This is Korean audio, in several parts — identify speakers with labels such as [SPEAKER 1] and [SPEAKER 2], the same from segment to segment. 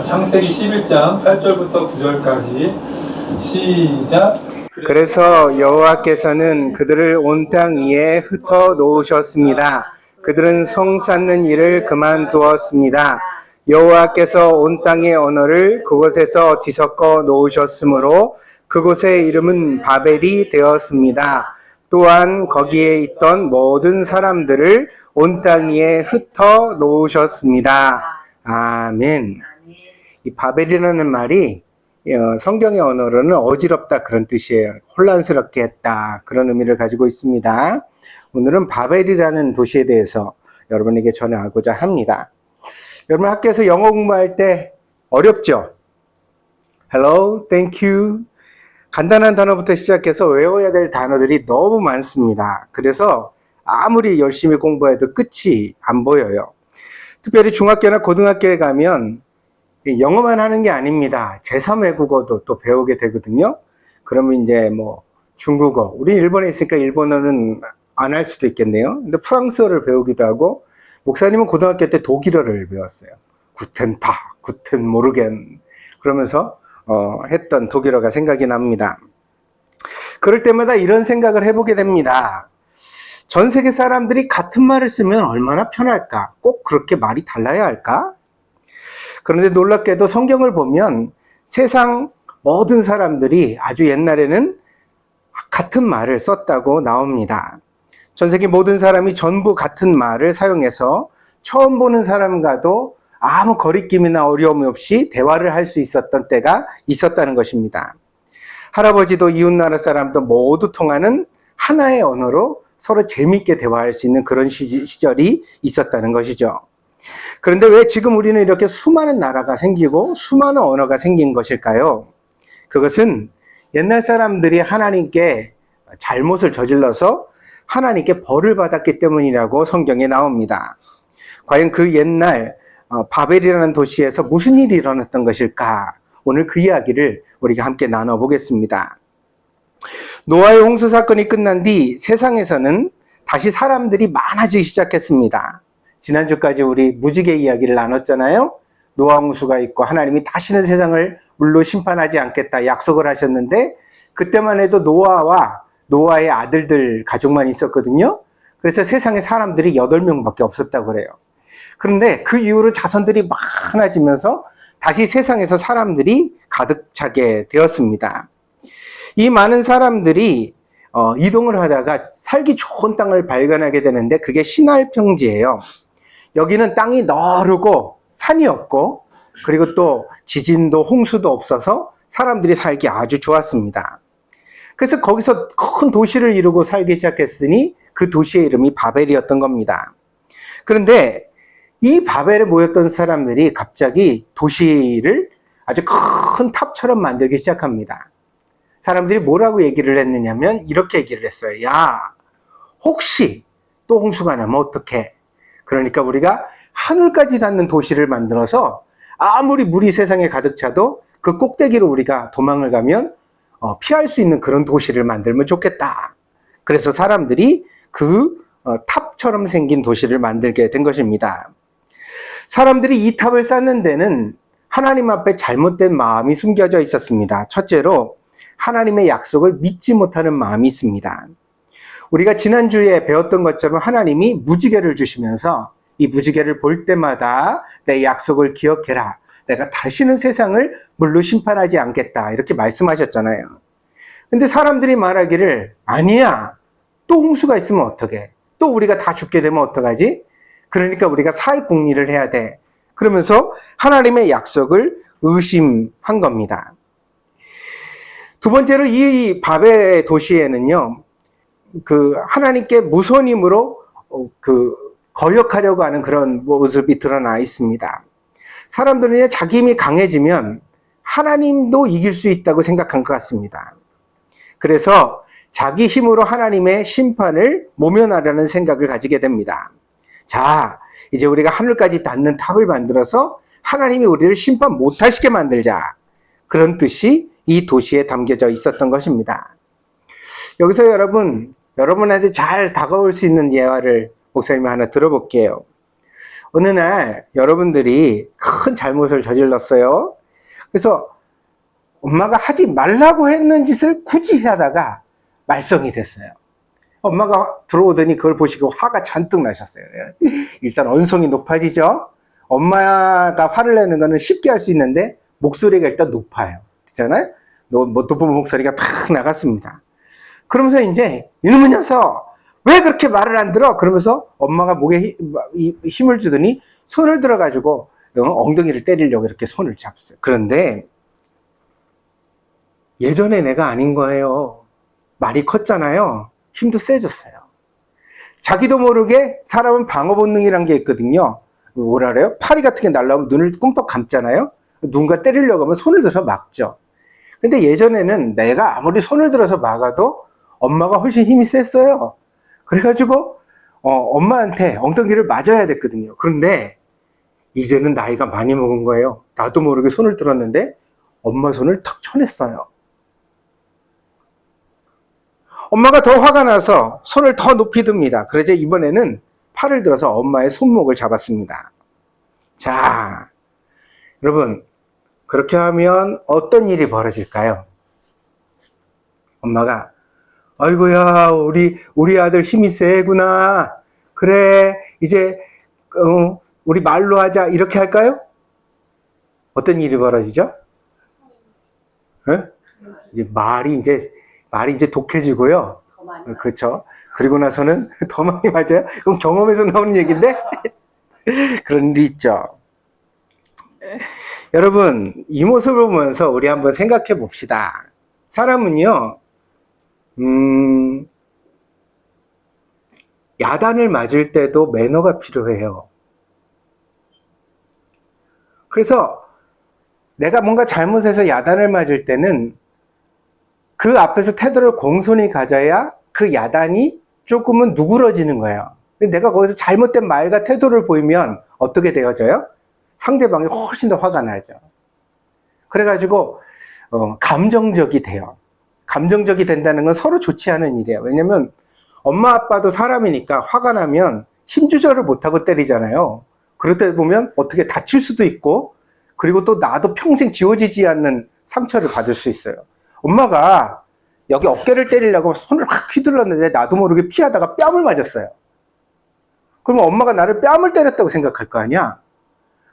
[SPEAKER 1] 창세기 11장 8절부터 9절까지 시작.
[SPEAKER 2] 그래서 여호와께서는 그들을 온 땅 위에 흩어 놓으셨습니다. 그들은 성 쌓는 일을 그만두었습니다. 여호와께서 온 땅의 언어를 그곳에서 뒤섞어 놓으셨으므로 그곳의 이름은 바벨이 되었습니다. 또한 거기에 있던 모든 사람들을 온 땅 위에 흩어 놓으셨습니다. 아멘. 이 바벨이라는 말이 성경의 언어로는 어지럽다 그런 뜻이에요. 혼란스럽게 했다 그런 의미를 가지고 있습니다. 오늘은 바벨이라는 도시에 대해서 여러분에게 전하고자 합니다. 여러분 학교에서 영어 공부할 때 어렵죠? Hello, thank you. 간단한 단어부터 시작해서 외워야 될 단어들이 너무 많습니다. 그래서 아무리 열심히 공부해도 끝이 안 보여요. 특별히 중학교나 고등학교에 가면 영어만 하는 게 아닙니다. 제3외국어도 또 배우게 되거든요. 그러면 이제 뭐 중국어, 우리 일본에 있으니까 일본어는 안 할 수도 있겠네요. 근데 프랑스어를 배우기도 하고, 목사님은 고등학교 때 독일어를 배웠어요. 구텐 타, 구텐 모르겐 그러면서 했던 독일어가 생각이 납니다. 그럴 때마다 이런 생각을 해보게 됩니다. 전 세계 사람들이 같은 말을 쓰면 얼마나 편할까? 꼭 그렇게 말이 달라야 할까? 그런데 놀랍게도 성경을 보면 세상 모든 사람들이 아주 옛날에는 같은 말을 썼다고 나옵니다. 전 세계 모든 사람이 전부 같은 말을 사용해서 처음 보는 사람과도 아무 거리낌이나 어려움이 없이 대화를 할 수 있었던 때가 있었다는 것입니다. 할아버지도 이웃나라 사람도 모두 통하는 하나의 언어로 서로 재미있게 대화할 수 있는 그런 시절이 있었다는 것이죠. 그런데 왜 지금 우리는 이렇게 수많은 나라가 생기고 수많은 언어가 생긴 것일까요? 그것은 옛날 사람들이 하나님께 잘못을 저질러서 하나님께 벌을 받았기 때문이라고 성경에 나옵니다. 과연 그 옛날 바벨이라는 도시에서 무슨 일이 일어났던 것일까? 오늘 그 이야기를 우리가 함께 나눠보겠습니다. 노아의 홍수 사건이 끝난 뒤 세상에서는 다시 사람들이 많아지기 시작했습니다. 지난주까지 우리 무지개 이야기를 나눴잖아요. 노아 홍수가 있고 하나님이 다시는 세상을 물로 심판하지 않겠다 약속을 하셨는데, 그때만 해도 노아와 노아의 아들들 가족만 있었거든요. 그래서 세상에 사람들이 8명밖에 없었다고 그래요. 그런데 그 이후로 자손들이 많아지면서 다시 세상에서 사람들이 가득 차게 되었습니다. 이 많은 사람들이 이동을 하다가 살기 좋은 땅을 발견하게 되는데, 그게 시날 평지예요. 여기는 땅이 너르고 산이 없고, 그리고 또 지진도 홍수도 없어서 사람들이 살기 아주 좋았습니다. 그래서 거기서 큰 도시를 이루고 살기 시작했으니 그 도시의 이름이 바벨이었던 겁니다. 그런데 이 바벨에 모였던 사람들이 갑자기 도시를 아주 큰 탑처럼 만들기 시작합니다. 사람들이 뭐라고 얘기를 했느냐면 이렇게 얘기를 했어요. 야, 혹시 또 홍수가 나면 어떡해? 그러니까 우리가 하늘까지 닿는 도시를 만들어서 아무리 물이 세상에 가득 차도 그 꼭대기로 우리가 도망을 가면 피할 수 있는 그런 도시를 만들면 좋겠다. 그래서 사람들이 그 탑처럼 생긴 도시를 만들게 된 것입니다. 사람들이 이 탑을 쌓는 데는 하나님 앞에 잘못된 마음이 숨겨져 있었습니다. 첫째로 하나님의 약속을 믿지 못하는 마음이 있습니다. 우리가 지난주에 배웠던 것처럼 하나님이 무지개를 주시면서 이 무지개를 볼 때마다 내 약속을 기억해라. 내가 다시는 세상을 물로 심판하지 않겠다. 이렇게 말씀하셨잖아요. 근데 사람들이 말하기를 아니야. 또 홍수가 있으면 어떡해? 또 우리가 다 죽게 되면 어떡하지? 그러니까 우리가 살 궁리를 해야 돼. 그러면서 하나님의 약속을 의심한 겁니다. 두 번째로 이 바벨 도시에는요, 하나님께 무서운 힘으로 거역하려고 하는 그런 모습이 드러나 있습니다. 사람들은 자기 힘이 강해지면 하나님도 이길 수 있다고 생각한 것 같습니다. 그래서 자기 힘으로 하나님의 심판을 모면하려는 생각을 가지게 됩니다. 자, 이제 우리가 하늘까지 닿는 탑을 만들어서 하나님이 우리를 심판 못하시게 만들자. 그런 뜻이 이 도시에 담겨져 있었던 것입니다. 여기서 여러분한테 잘 다가올 수 있는 예화를 목사님이 하나 들어볼게요. 어느 날 여러분들이 큰 잘못을 저질렀어요. 그래서 엄마가 하지 말라고 했는 짓을 굳이 하다가 말썽이 됐어요. 엄마가 들어오더니 그걸 보시고 화가 잔뜩 나셨어요. 일단 언성이 높아지죠. 엄마가 화를 내는 거는 쉽게 할 수 있는데 목소리가 일단 높아요. 그렇잖아요? 높은 목소리가 팍 나갔습니다. 그러면서 이제 이놈의 녀석 왜 그렇게 말을 안 들어? 그러면서 엄마가 목에 힘을 주더니 손을 들어가지고 엉덩이를 때리려고 이렇게 손을 잡았어요. 그런데 예전에 내가 아닌 거예요. 말이 컸잖아요. 힘도 세졌어요. 자기도 모르게 사람은 방어 본능이란 게 있거든요. 뭐라 그래요? 파리 같은 게 날라오면 눈을 끔뻑 감잖아요. 누군가 때리려고 하면 손을 들어서 막죠. 근데 예전에는 내가 아무리 손을 들어서 막아도 엄마가 훨씬 힘이 셌어요. 그래가지고 엄마한테 엉덩이를 맞아야 됐거든요. 그런데 이제는 나이가 많이 먹은 거예요. 나도 모르게 손을 들었는데 엄마 손을 턱 쳐냈어요. 엄마가 더 화가 나서 손을 더 높이 듭니다. 그래서 이번에는 팔을 들어서 엄마의 손목을 잡았습니다. 자, 여러분, 그렇게 하면 어떤 일이 벌어질까요? 엄마가 아이고야, 우리 아들 힘이 세구나. 그래, 이제 우리 말로 하자. 이렇게 할까요? 어떤 일이 벌어지죠? 이제 말이 이제 독해지고요. 그렇죠. 그리고 나서는 더 많이 맞아요. 그건 경험에서 나오는 얘기인데 그런 일이 있죠. 여러분, 이 모습을 보면서 우리 한번 생각해 봅시다. 사람은요, 야단을 맞을 때도 매너가 필요해요. 그래서 내가 뭔가 잘못해서 야단을 맞을 때는 그 앞에서 태도를 공손히 가져야 그 야단이 조금은 누그러지는 거예요. 근데 내가 거기서 잘못된 말과 태도를 보이면 어떻게 되어져요? 상대방이 훨씬 더 화가 나죠. 그래가지고 감정적이 돼요. 감정적이 된다는 건 서로 좋지 않은 일이에요. 왜냐면 엄마 아빠도 사람이니까 화가 나면 힘 조절을 못하고 때리잖아요. 그럴 때 보면 어떻게 다칠 수도 있고, 그리고 또 나도 평생 지워지지 않는 상처를 받을 수 있어요. 엄마가 여기 어깨를 때리려고 손을 확 휘둘렀는데 나도 모르게 피하다가 뺨을 맞았어요. 그러면 엄마가 나를 뺨을 때렸다고 생각할 거 아니야?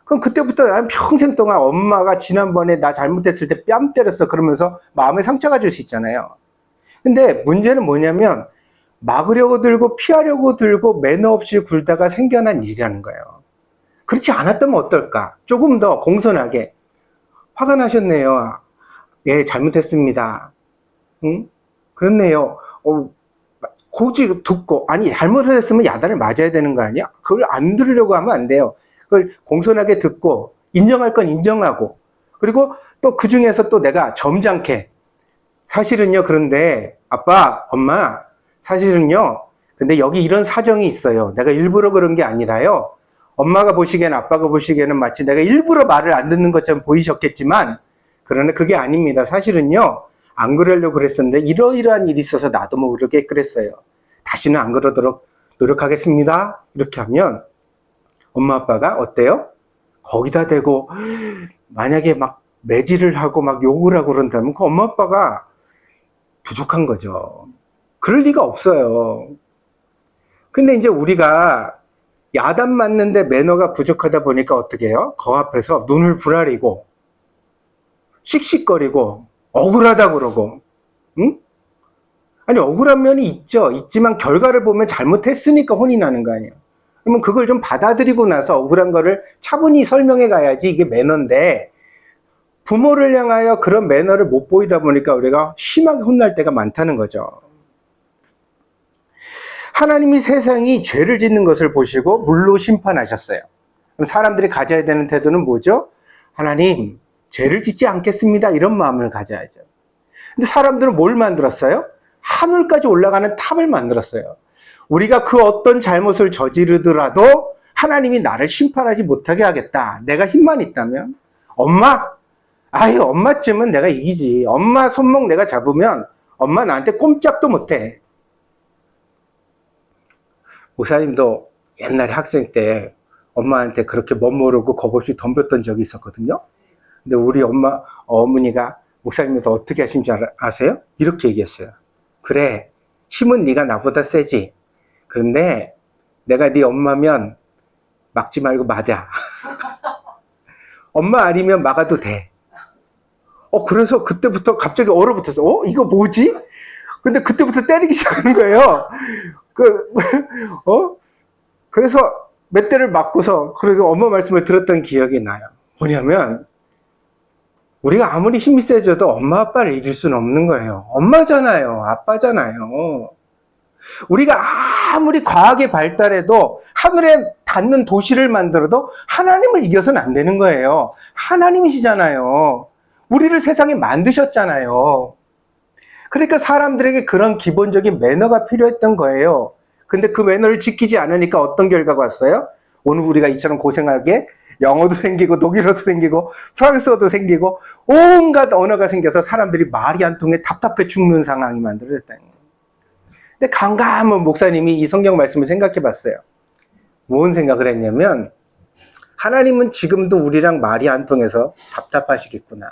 [SPEAKER 2] 그럼 그때부터 나는 평생 동안 엄마가 지난번에 나 잘못했을 때 뺨 때렸어 그러면서 마음에 상처가 줄 수 있잖아요. 근데 문제는 뭐냐면 막으려고 들고 피하려고 들고 매너 없이 굴다가 생겨난 일이라는 거예요. 그렇지 않았다면 어떨까? 조금 더 공손하게 화가 나셨네요. 예, 잘못했습니다. 응? 그렇네요. 굳이 듣고, 아니, 잘못을 했으면 야단을 맞아야 되는 거 아니야? 그걸 안 들으려고 하면 안 돼요. 그걸 공손하게 듣고, 인정할 건 인정하고, 그리고 또 그 중에서 또 내가 점잖게, 사실은요, 그런데, 아빠, 엄마, 사실은요, 근데 여기 이런 사정이 있어요. 내가 일부러 그런 게 아니라요. 엄마가 보시기에는, 아빠가 보시기에는 마치 내가 일부러 말을 안 듣는 것처럼 보이셨겠지만, 그러나 그게 아닙니다. 사실은요, 안 그러려고 그랬었는데 이러이러한 일이 있어서 나도 모르게 그랬어요. 다시는 안 그러도록 노력하겠습니다. 이렇게 하면 엄마 아빠가 어때요? 거기다 대고 만약에 막 매질을 하고 막 욕을 하고 그런다면 그 엄마 아빠가 부족한 거죠. 그럴 리가 없어요. 근데 이제 우리가 야단 맞는데 매너가 부족하다 보니까 어떻게 해요? 그 앞에서 눈을 부라리고 씩씩거리고 억울하다고 그러고, 응? 아니, 억울한 면이 있죠. 있지만 결과를 보면 잘못했으니까 혼이 나는 거 아니에요. 그러면 그걸 좀 받아들이고 나서 억울한 거를 차분히 설명해 가야지 이게 매너인데, 부모를 향하여 그런 매너를 못 보이다 보니까 우리가 심하게 혼날 때가 많다는 거죠. 하나님이 세상이 죄를 짓는 것을 보시고 물로 심판하셨어요. 그럼 사람들이 가져야 되는 태도는 뭐죠? 하나님, 죄를 짓지 않겠습니다. 이런 마음을 가져야죠. 근데 사람들은 뭘 만들었어요? 하늘까지 올라가는 탑을 만들었어요. 우리가 그 어떤 잘못을 저지르더라도 하나님이 나를 심판하지 못하게 하겠다. 내가 힘만 있다면. 엄마쯤은 내가 이기지. 엄마 손목 내가 잡으면 엄마 나한테 꼼짝도 못해. 목사님도 옛날에 학생 때 엄마한테 그렇게 멋모르고 겁없이 덤볐던 적이 있었거든요. 근데 우리 어머니가 목사님한테 어떻게 하신 줄 아세요? 이렇게 얘기했어요. 그래, 힘은 네가 나보다 세지. 그런데 내가 네 엄마면 막지 말고 맞아. 엄마 아니면 막아도 돼. 그래서 그때부터 갑자기 얼어붙었어. 이거 뭐지? 근데 그때부터 때리기 시작하는 거예요. 그래서 몇 대를 맞고서, 그리고 엄마 말씀을 들었던 기억이 나요. 뭐냐면, 우리가 아무리 힘이 세져도 엄마 아빠를 이길 수는 없는 거예요. 엄마잖아요. 아빠잖아요. 우리가 아무리 과학이 발달해도 하늘에 닿는 도시를 만들어도 하나님을 이겨서는 안 되는 거예요. 하나님이시잖아요. 우리를 세상에 만드셨잖아요. 그러니까 사람들에게 그런 기본적인 매너가 필요했던 거예요. 근데 그 매너를 지키지 않으니까 어떤 결과가 왔어요? 오늘 우리가 이처럼 고생하게 영어도 생기고 독일어도 생기고 프랑스어도 생기고 온갖 언어가 생겨서 사람들이 말이 안 통해 답답해 죽는 상황이 만들어졌다는 거예요. 근데 강감한 목사님이 이 성경 말씀을 생각해 봤어요. 뭔 생각을 했냐면, 하나님은 지금도 우리랑 말이 안 통해서 답답하시겠구나.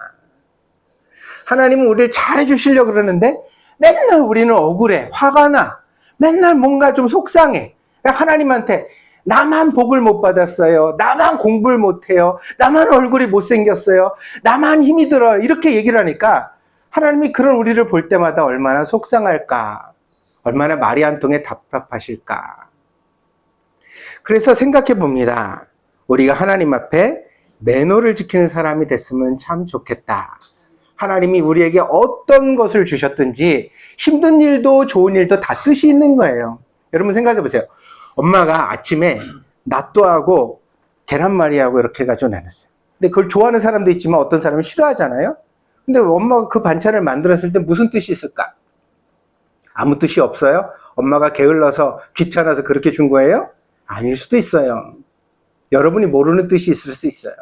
[SPEAKER 2] 하나님은 우리를 잘해주시려고 그러는데 맨날 우리는 억울해, 화가 나, 맨날 뭔가 좀 속상해. 하나님한테 나만 복을 못 받았어요, 나만 공부를 못해요, 나만 얼굴이 못생겼어요, 나만 힘이 들어요, 이렇게 얘기를 하니까 하나님이 그런 우리를 볼 때마다 얼마나 속상할까, 얼마나 말이 안 통해 답답하실까. 그래서 생각해 봅니다. 우리가 하나님 앞에 매너를 지키는 사람이 됐으면 참 좋겠다. 하나님이 우리에게 어떤 것을 주셨든지 힘든 일도 좋은 일도 다 뜻이 있는 거예요. 여러분 생각해 보세요. 엄마가 아침에 낫또하고 계란말이하고 이렇게 해가지고 나눴어요. 근데 그걸 좋아하는 사람도 있지만 어떤 사람은 싫어하잖아요. 근데 엄마가 그 반찬을 만들었을 때 무슨 뜻이 있을까? 아무 뜻이 없어요? 엄마가 게을러서 귀찮아서 그렇게 준 거예요? 아닐 수도 있어요. 여러분이 모르는 뜻이 있을 수 있어요.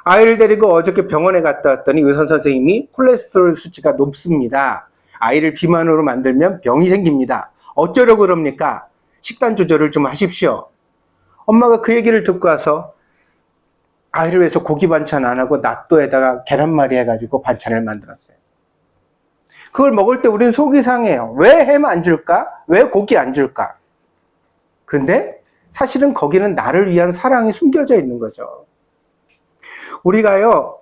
[SPEAKER 2] 아이를 데리고 어저께 병원에 갔다 왔더니 의사 선생님이 콜레스테롤 수치가 높습니다. 아이를 비만으로 만들면 병이 생깁니다. 어쩌려고 그럽니까? 식단 조절을 좀 하십시오. 엄마가 그 얘기를 듣고 와서 아이를 위해서 고기 반찬 안 하고 낫또에다가 계란말이 해가지고 반찬을 만들었어요. 그걸 먹을 때 우리는 속이 상해요. 왜 햄 안 줄까? 왜 고기 안 줄까? 그런데 사실은 거기는 나를 위한 사랑이 숨겨져 있는 거죠. 우리가요,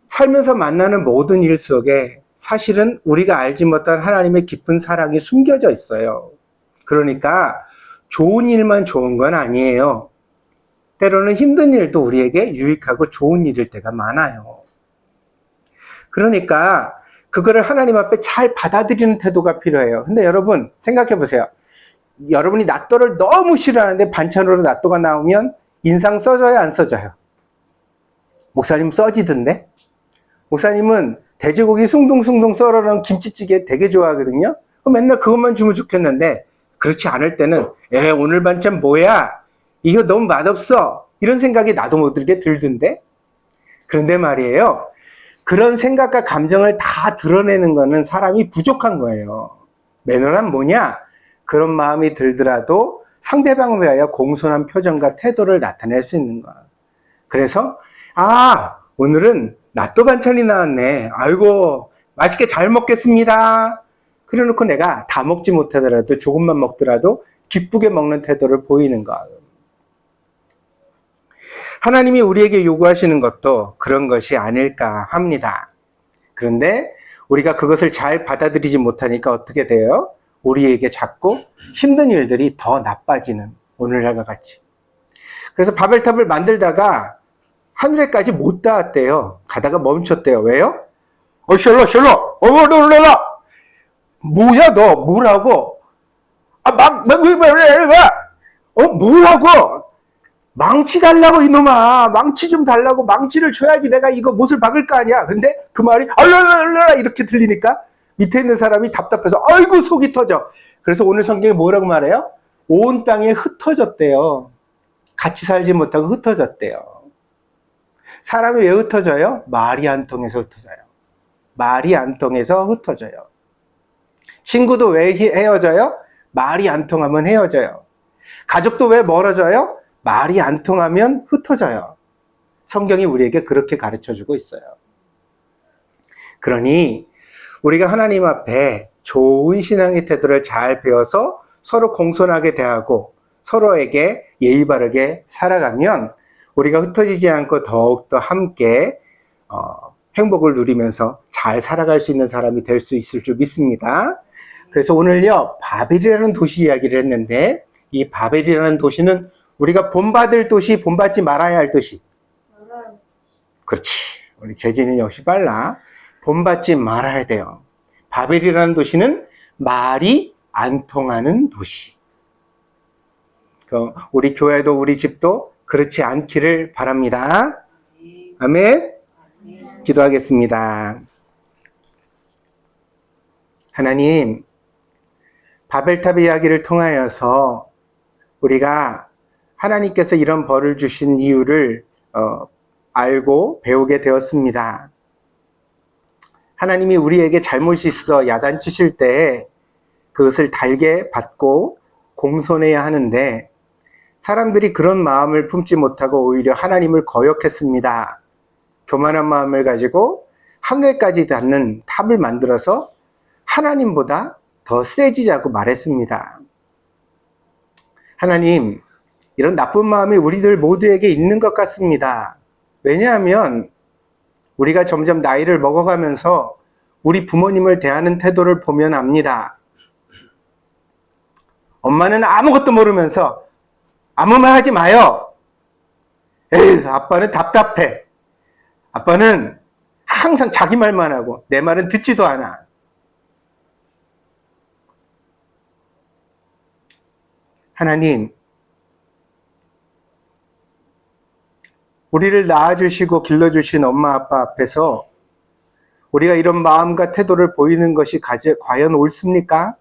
[SPEAKER 2] 살면서 만나는 모든 일 속에 사실은 우리가 알지 못한 하나님의 깊은 사랑이 숨겨져 있어요. 그러니까 좋은 일만 좋은 건 아니에요. 때로는 힘든 일도 우리에게 유익하고 좋은 일일 때가 많아요. 그러니까 그거를 하나님 앞에 잘 받아들이는 태도가 필요해요. 근데 여러분 생각해 보세요. 여러분이 낫또를 너무 싫어하는데 반찬으로 낫또가 나오면 인상 써져요, 안 써져요? 목사님 써지던데? 목사님은 돼지고기 숭둥숭둥 썰어놓은 김치찌개 되게 좋아하거든요. 맨날 그것만 주면 좋겠는데 그렇지 않을 때는 오늘 반찬 뭐야? 이거 너무 맛없어. 이런 생각이 나도 모르게 들던데? 그런데 말이에요. 그런 생각과 감정을 다 드러내는 거는 사람이 부족한 거예요. 매너란 뭐냐? 그런 마음이 들더라도 상대방을 위하여 공손한 표정과 태도를 나타낼 수 있는 거야. 그래서 오늘은 낫또 반찬이 나왔네. 아이고 맛있게 잘 먹겠습니다. 그래 놓고 내가 다 먹지 못하더라도 조금만 먹더라도 기쁘게 먹는 태도를 보이는 것. 하나님이 우리에게 요구하시는 것도 그런 것이 아닐까 합니다. 그런데 우리가 그것을 잘 받아들이지 못하니까 어떻게 돼요? 우리에게 자꾸 힘든 일들이 더 나빠지는 오늘날과 같이. 그래서 바벨탑을 만들다가 하늘에까지 못 닿았대요. 가다가 멈췄대요. 왜요? 셜록, 놀라라! 뭐야, 너, 뭐라고? 뭐라고? 망치 달라고, 이놈아. 망치 좀 달라고. 망치를 줘야지 내가 이거 못을 박을 거 아니야. 근데 그 말이, 이렇게 들리니까 밑에 있는 사람이 답답해서, 아이고, 속이 터져. 그래서 오늘 성경에 뭐라고 말해요? 온 땅에 흩어졌대요. 같이 살지 못하고 흩어졌대요. 사람이 왜 흩어져요? 말이 안 통해서 흩어져요. 말이 안 통해서 흩어져요. 친구도 왜 헤어져요? 말이 안 통하면 헤어져요. 가족도 왜 멀어져요? 말이 안 통하면 흩어져요. 성경이 우리에게 그렇게 가르쳐주고 있어요. 그러니 우리가 하나님 앞에 좋은 신앙의 태도를 잘 배워서 서로 공손하게 대하고 서로에게 예의 바르게 살아가면 우리가 흩어지지 않고 더욱더 함께 행복을 누리면서 잘 살아갈 수 있는 사람이 될 수 있을 줄 믿습니다. 그래서 오늘요, 바벨이라는 도시 이야기를 했는데, 이 바벨이라는 도시는 우리가 본받을 도시, 본받지 말아야 할 도시. 그렇지. 우리 재진이 역시 빨라. 본받지 말아야 돼요. 바벨이라는 도시는 말이 안 통하는 도시. 우리 교회도 우리 집도 그렇지 않기를 바랍니다. 아멘. 기도하겠습니다. 하나님, 바벨탑 이야기를 통하여서 우리가 하나님께서 이런 벌을 주신 이유를 알고 배우게 되었습니다. 하나님이 우리에게 잘못이 있어 야단치실 때 그것을 달게 받고 공손해야 하는데 사람들이 그런 마음을 품지 못하고 오히려 하나님을 거역했습니다. 교만한 마음을 가지고 하늘까지 닿는 탑을 만들어서 하나님보다 더 세지자고 말했습니다. 하나님, 이런 나쁜 마음이 우리들 모두에게 있는 것 같습니다. 왜냐하면 우리가 점점 나이를 먹어가면서 우리 부모님을 대하는 태도를 보면 압니다. 엄마는 아무것도 모르면서 아무 말 하지 마요. 에휴, 아빠는 답답해. 아빠는 항상 자기 말만 하고 내 말은 듣지도 않아. 하나님, 우리를 낳아주시고 길러주신 엄마 아빠 앞에서 우리가 이런 마음과 태도를 보이는 것이 과연 옳습니까?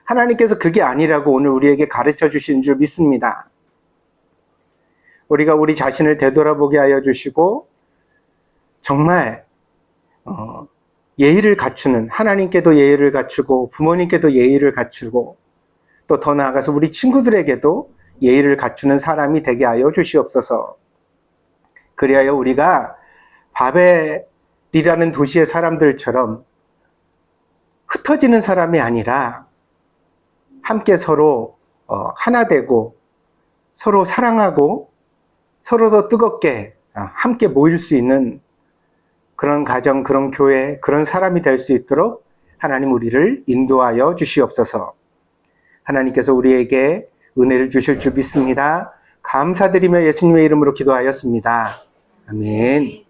[SPEAKER 2] 하나님께서 그게 아니라고 오늘 우리에게 가르쳐 주신 줄 믿습니다. 우리가 우리 자신을 되돌아보게 하여 주시고 정말 예의를 갖추는, 하나님께도 예의를 갖추고 부모님께도 예의를 갖추고 또 더 나아가서 우리 친구들에게도 예의를 갖추는 사람이 되게 하여 주시옵소서. 그리하여 우리가 바벨이라는 도시의 사람들처럼 흩어지는 사람이 아니라 함께 서로 하나 되고 서로 사랑하고 서로 더 뜨겁게 함께 모일 수 있는 그런 가정, 그런 교회, 그런 사람이 될 수 있도록 하나님 우리를 인도하여 주시옵소서. 하나님께서 우리에게 은혜를 주실 줄 믿습니다. 감사드리며 예수님의 이름으로 기도하였습니다. 아멘.